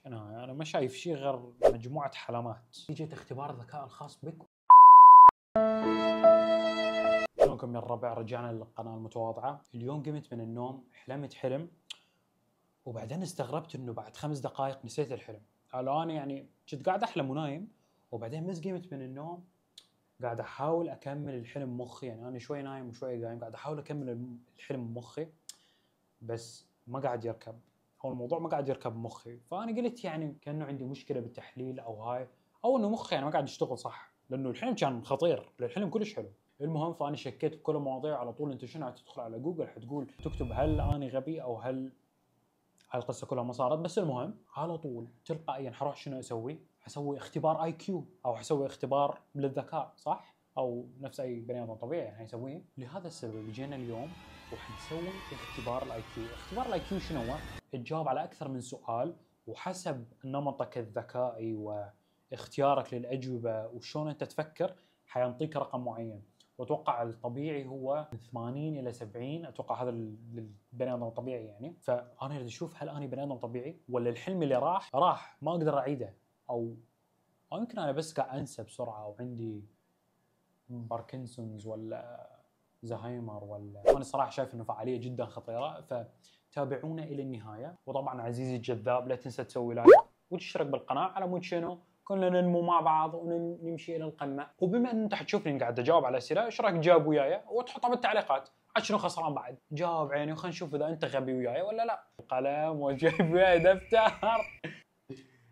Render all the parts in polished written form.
أنا ما شايف شيء غير مجموعة حلمات. جيت اختبار الذكاء الخاص بك. شلونكم يا الربع؟ رجعنا للقناة المتواضعة. اليوم قمت من النوم، حلمت حلم، وبعدين استغربت انه بعد 5 دقائق نسيت الحلم. الان يعني كنت قاعد احلم ونايم، وبعدين بس قمت من النوم قاعد احاول اكمل الحلم مخي. يعني انا شوي نايم وشوي قايم، قاعد احاول اكمل الحلم مخي، بس ما قاعد يركب. هو الموضوع ما قاعد يركب مخي. فانا قلت يعني كانه عندي مشكله بالتحليل او هاي، او انه مخي يعني ما قاعد يشتغل صح، لانه الحلم كان خطير، الحلم كلش حلو. المهم فانا شكيت بكل المواضيع على طول. انت شنو تدخل على جوجل حتقول تكتب هل اني غبي او هل القصه كلها ما صارت. بس المهم على طول تلقائيا حروح شنو اسوي؟ حسوي اختبار اي كيو، او حسوي اختبار للذكاء، صح؟ او نفس اي بني ادم طبيعي يعني حيسويه. لهذا السبب جينا اليوم وحنسوي اختبار الاي كيو. اختبار الاي كيو شنو هو؟ تجاوب على اكثر من سؤال، وحسب نمطك الذكائي واختيارك للاجوبه وشلون انت تفكر حيعطيك رقم معين. واتوقع الطبيعي هو من 80 الى 70. اتوقع هذا للبني ادم الطبيعي يعني. فانا اريد اشوف هل انا بني ادم طبيعي ولا الحلم اللي راح ما اقدر اعيده، او يمكن انا بس قاعد انسى بسرعه، او عندي باركنسونز ولا زهايمر. ولا انا صراحه شايف انه فعاليه جدا خطيره. فتابعونا الى النهايه. وطبعا عزيزي الجذاب لا تنسى تسوي لايك وتشترك بالقناه على مود شنو كلنا ننمو مع بعض ونمشي الى القمه. وبما ان انت حتشوفني قاعد اجاوب على اسئله، ايش رايك تجاوب وياي وتحطها بالتعليقات؟ عاد شنو خسران بعد؟ جاوب عيني وخلينا نشوف اذا انت غبي وياي ولا لا. قلم وجايب وياي دفتر.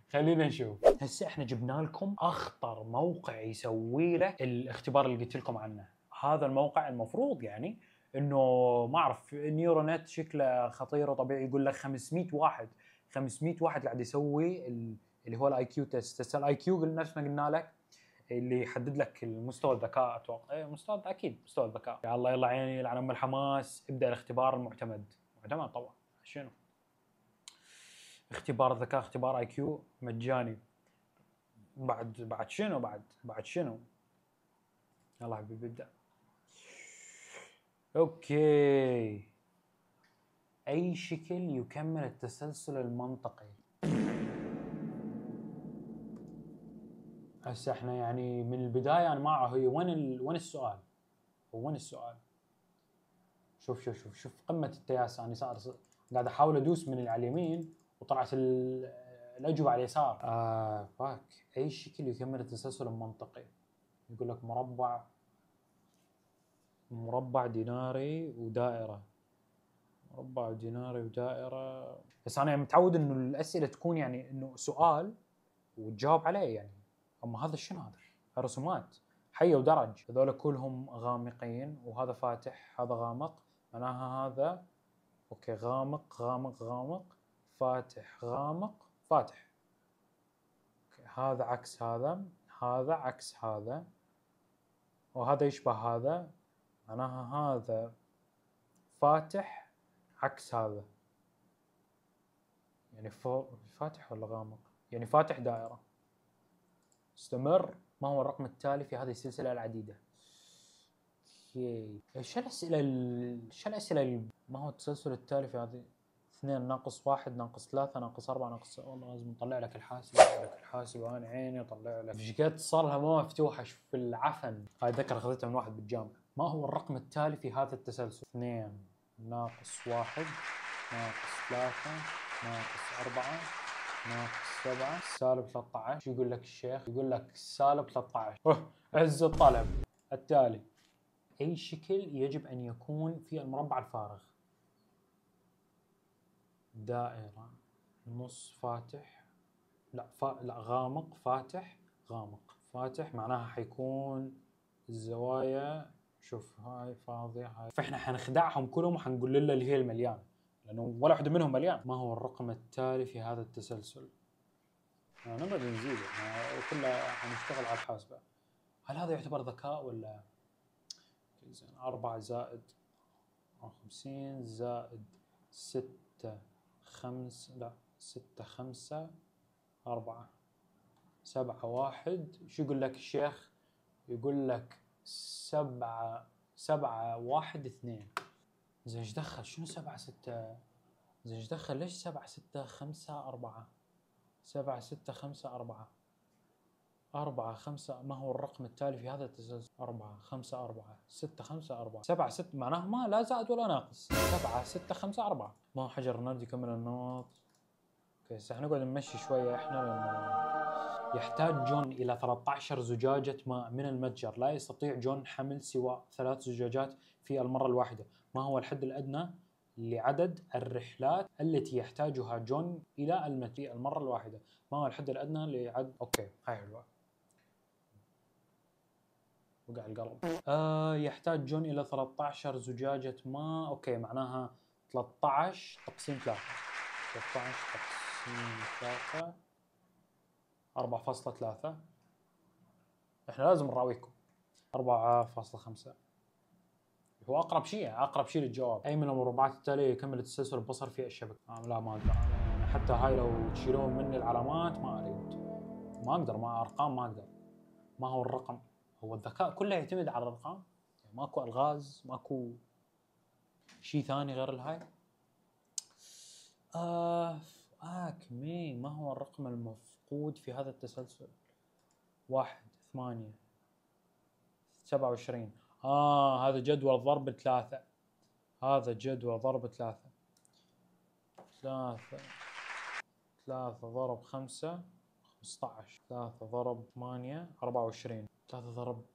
خلينا نشوف. هسه احنا جبنا لكم اخطر موقع يسوي له الاختبار اللي قلت لكم عنه. هذا الموقع المفروض يعني انه ما اعرف نيورونت شكله خطير وطبيعي. يقول لك 500 واحد 500 واحد قاعد يسوي اللي هو الاي كيو تيست. الاي كيو نفس ما قلنا لك اللي يحدد لك المستوى الذكاء. اتوقع مستوى، اكيد مستوى الذكاء. يا الله يلا عيني يلعن ام الحماس. ابدا الاختبار المعتمد. معتمد طبعا. شنو اختبار الذكاء؟ اختبار اي كيو مجاني. بعد شنو؟ بعد شنو؟ يلا حبيبي ابدا. اوكي. اي شكل يكمل التسلسل المنطقي؟ هسه احنا يعني من البدايه انا ما اعرف هي وين السؤال؟ هو وين السؤال؟ شوف قمه التياسه. انا صار قاعد احاول ادوس من على اليمين وطلعت الاجوبه على اليسار. باك. اي شكل يكمل التسلسل المنطقي؟ يقول لك مربع ديناري ودائره. مربع وديناري ودائره. بس انا متعود انه الاسئله تكون يعني انه سؤال وتجاوب عليه يعني. اما هذا شنو؟ هذا رسومات حيه ودرج. هذول كلهم غامقين، وهذا فاتح هذا غامق. معناها هذا اوكي غامق غامق غامق فاتح غامق فاتح. أوكي. هذا عكس هذا، هذا عكس هذا، وهذا يشبه هذا. معناها هذا فاتح عكس هذا. يعني فاتح ولا غامق؟ يعني فاتح دائرة. استمر. ما هو الرقم التالي في هذه السلسلة العديدة؟ اوكي. شو الأسئلة ما هو التسلسل التالي في هذه؟ 2 ناقص 1 ناقص 3 ناقص 4 ناقص. والله لازم نطلع لك الحاسب. انا عيني اطلع لك. فيشكات صار لها ما مفتوحة. شوف العفن. هاي ذكر اخذتها من واحد بالجامعة. ما هو الرقم التالي في هذا التسلسل؟ 2 ناقص 1 ناقص 3 ناقص 4 ناقص 7 سالب 13. شو يقول لك الشيخ؟ يقول لك سالب 13. عز الطلب. التالي. أي شكل يجب أن يكون في المربع الفارغ؟ دائرة، نص فاتح، لا غامق فاتح غامق فاتح. معناها حيكون الزوايا. شوف هاي فاضية هاي. فإحنا حنخدعهم كلهم وحنقول له اللي هي المليان، لأنه ولا واحد منهم مليان. ما هو الرقم التالي في هذا التسلسل؟ نبغى نزيد كلها حنشتغل على الحاسبة. هل هذا يعتبر ذكاء ولا؟ زين 4 زائد 50 زائد 6 5 لا 6 5 4 7 1. شو يقول لك الشيخ؟ يقول لك 7 1 2. زين ايش دخل؟ شنو 7 6؟ زين ايش دخل؟ ليش 7 6 5 4؟ 7 6 5 4 4 5. ما هو الرقم التالي في هذا التسلسل؟ 4 5 4 6 5 4 7 6 معناه ما لا زائد ولا ناقص. 7 6 5 4. ما هو حجر النرد يكمل النمط. اوكي هسه حنقعد نمشي شويه احنا لانه يحتاج جون إلى 13 زجاجة ماء من المتجر. لا يستطيع جون حمل سوى 3 زجاجات في المرة الواحدة. ما هو الحد الأدنى لعدد الرحلات التي يحتاجها جون إلى المتجر المرة الواحدة؟ ما هو الحد الأدنى لعدد. أوكي هاي حلوة. وقع القلب. يحتاج جون إلى 13 زجاجة ماء. أوكي معناها 13 تقسيم 3. 13 تقسيم 3 4.3. احنا لازم نراويكم. 4.5 هو اقرب شيء للجواب. اي من المربعات التاليه يكمل التسلسل البصري في الشبكه؟ لا ما اقدر يعني، حتى هاي لو تشيلون مني العلامات ما اريد، ما اقدر، ما ارقام ما اقدر. ما هو الرقم؟ هو الذكاء كله يعتمد على الارقام يعني، ماكو الغاز، ماكو شيء ثاني غير الهاي. ما هو الرقم المفقود في هذا التسلسل؟ 1 8 27. هذا جدول ضرب 3. هذا جدول ضرب 3. 3 ضرب 5 15. 3 ضرب 8 24. 3 ضرب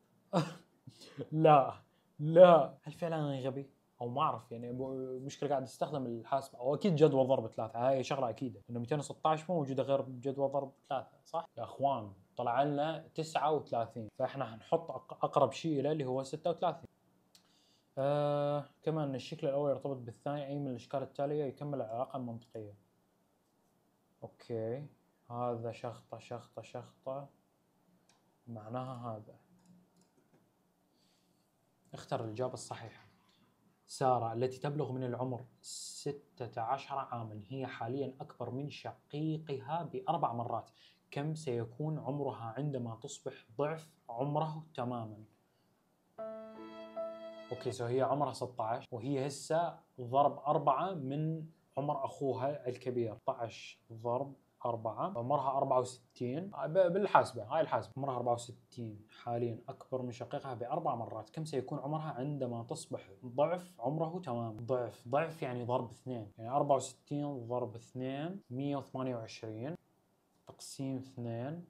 لا هل فعلا انا غبي او ما اعرف يعني؟ المشكله قاعد استخدم الحاسبه، او اكيد جدول ضرب 3 هاي شغله اكيده، انه 216 مو موجوده غير جدول ضرب 3 صح يا اخوان؟ طلع لنا 39، فاحنا حنحط اقرب شيء له اللي هو 36. كمان الشكل الاول يرتبط بالثاني، اي من الاشكال التاليه يكمل العلاقه المنطقيه. اوكي هذا شخطه شخطه شخطه، معناها هذا. اختر الإجابة الصحيحة. سارة التي تبلغ من العمر 16 عاما هي حاليا أكبر من شقيقها ب4 مرات. كم سيكون عمرها عندما تصبح ضعف عمره تماما؟ اوكي هي عمرها 16 وهي هسه ضرب 4 من عمر أخوها الكبير. 16 ضرب 4 عمرها 64 بالحاسبة، هاي الحاسبة. عمرها 64 حاليا أكبر من شقيقها ب4 مرات. كم سيكون عمرها عندما تصبح ضعف عمره تماما؟ ضعف يعني ضرب 2، يعني 64 ضرب 2 128 تقسيم 2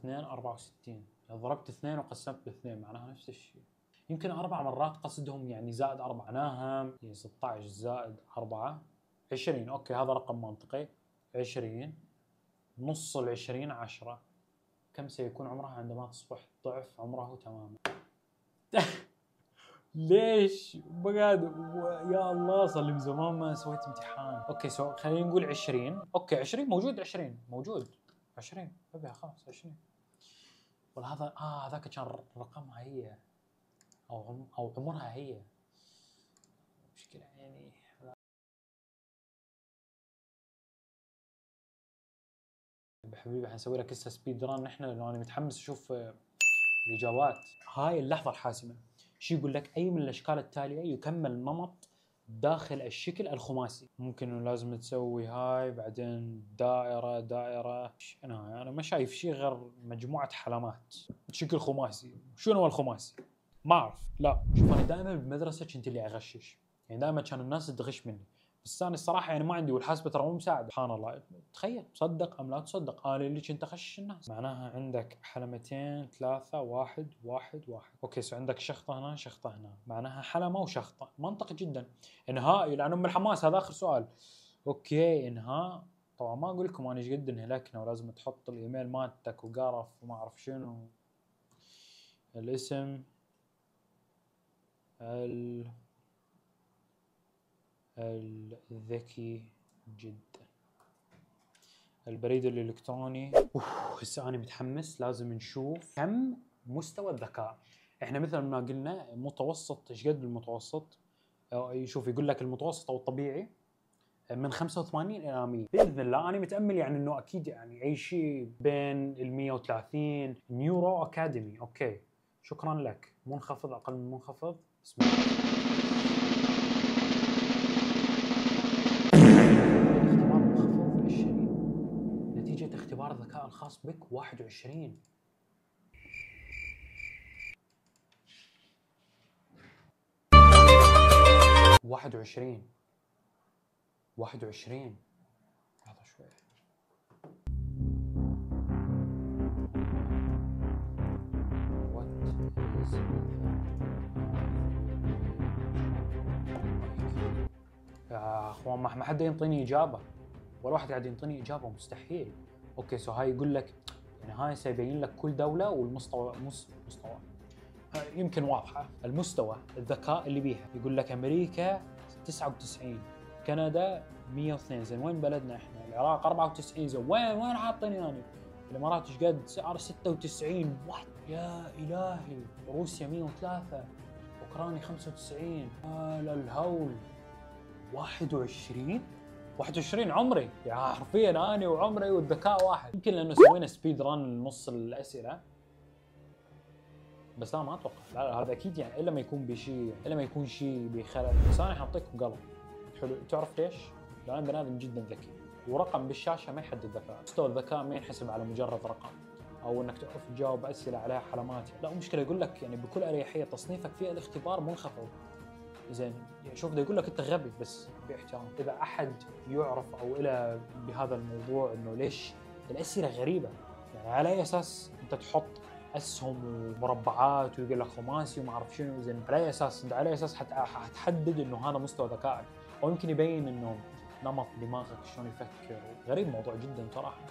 64. ضربت 2 وقسمت ب2 معناها نفس الشيء. يمكن 4 مرات قصدهم يعني زائد 4 معناها 16 زائد 4 20. اوكي هذا رقم منطقي. 20 نص 20 10. كم سيكون عمرها عندما تصبح ضعف عمره تماما؟ ليش بقعد يا الله صار لي من زمان ما سويت امتحان. اوكي خلينا نقول 20. اوكي 20 موجود، 20 موجود 20 خلاص 20. ولا هذا هذاك كان رقمها هي او عمرها هي. مشكلة يعني. حبيبي حنسوي لك هسه سبيد ران نحن، لانه انا متحمس اشوف الاجابات. هاي اللحظه الحاسمه. شو يقول لك؟ اي من الاشكال التاليه يكمل نمط داخل الشكل الخماسي؟ ممكن انه لازم تسوي هاي بعدين دائره. انا ما شايف شيء غير مجموعه حلمات. شكل خماسي. شنو هو الخماسي؟ ما اعرف. لا شوف انا دائما بالمدرسه كنت اللي اغشش، يعني دائما كان الناس تغش مني، بس انا الصراحه يعني ما عندي، والحاسبه ترى مو مساعده. سبحان الله. تخيل صدق ام لا تصدق انا اللي كنت اغشش الناس. معناها عندك حلمتين 3 1 1 1. اوكي عندك شخطه هنا شخطه هنا، معناها حلمه وشخطه. منطقي جدا. انهاء لان ام الحماس. هذا اخر سؤال. اوكي انهاء. طبعا ما اقول لكم انا ايش قد انهلكنا، ولازم تحط الايميل مالتك وقرف وما اعرف شنو. الاسم الذكي جدا. البريد الإلكتروني. هسه أنا متحمس. لازم نشوف كم مستوى الذكاء. إحنا مثل ما قلنا متوسط. إيش قد المتوسط؟ شوف يقول لك المتوسط أو الطبيعي من 85 إلى 100. بإذن الله أنا متأمل يعني إنه أكيد يعني أي شيء بين ال 130. نيورو أكاديمي. أوكي شكرا لك. منخفض أقل من منخفض. بسم الله. اختبار الذكاء الخاص بك 21. واحد وعشرين. لحظة شوي. يا اخوان ما حد ينطيني اجابه، ولا واحد قاعد ينطيني اجابه، مستحيل. اوكي سو هاي يقول لك يعني هاي سيبين لك كل دوله والمستوى مستوى يمكن واضحه. المستوى الذكاء اللي بيها يقول لك امريكا 99، كندا 102. زين وين بلدنا احنا؟ العراق 94. زين وين حاطيني انا؟ الامارات ايش قد؟ سعر 96. وات يا الهي. روسيا 103، اوكرانيا 95. الهول. 21 عمري، يعني حرفيا اني وعمري والذكاء واحد. يمكن لانه سوينا سبيد ران لنص الاسئله، بس لا ما اتوقع. لا هذا اكيد يعني الا ما يكون شيء بخلل. بس انا حاعطيكم قلم حلو. تعرف ليش؟ لان انا بني ادم جدا ذكي، ورقم بالشاشه ما يحدد ذكاء. مستوى الذكاء ما ينحسب على مجرد رقم او انك تعرف تجاوب اسئله عليها حلمات. لا مشكله، يقول لك يعني بكل اريحيه تصنيفك في الاختبار منخفض. زين يعني شوف، ده يقول لك انت غبي بس باحترام. اذا احد يعرف او الى بهذا الموضوع انه ليش الاسئله غريبه، يعني على اي اساس انت تحط اسهم ومربعات ويقول لك خماسي وما اعرف شنو؟ زين على اي اساس؟ انت على اي اساس حتحدد انه هذا مستوى ذكائك؟ او يمكن يبين انه نمط دماغك شلون يفكر. غريب موضوع جدا صراحه.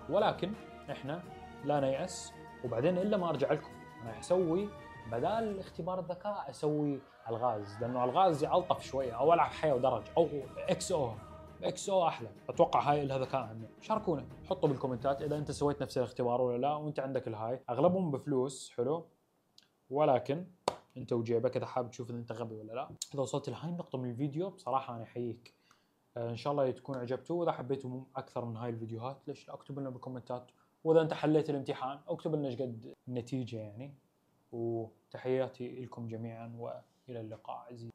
ولكن احنا لا نيأس، وبعدين الا ما ارجع لكم انا اسوي بدال اختبار الذكاء اسوي الغاز، لانه الغاز يعلطف شويه، او العب حياه ودرج او اكس او احلى. اتوقع هاي لها ذكاء عنه. شاركونا، حطوا بالكومنتات اذا انت سويت نفس الاختبار ولا لا، وانت عندك الهاي. اغلبهم بفلوس حلو، ولكن انت وجيبك اذا حابب تشوف اذا انت غبي ولا لا. اذا وصلت لهاي النقطه من الفيديو بصراحه انا احييك. ان شاء الله تكون عجبتوا. واذا حبيتوا اكثر من هاي الفيديوهات ليش لا اكتب لنا بالكومنتات. واذا انت حليت الامتحان اكتب لنا ايش قد النتيجه يعني. وتحياتي لكم جميعا والى اللقاء عزيزي.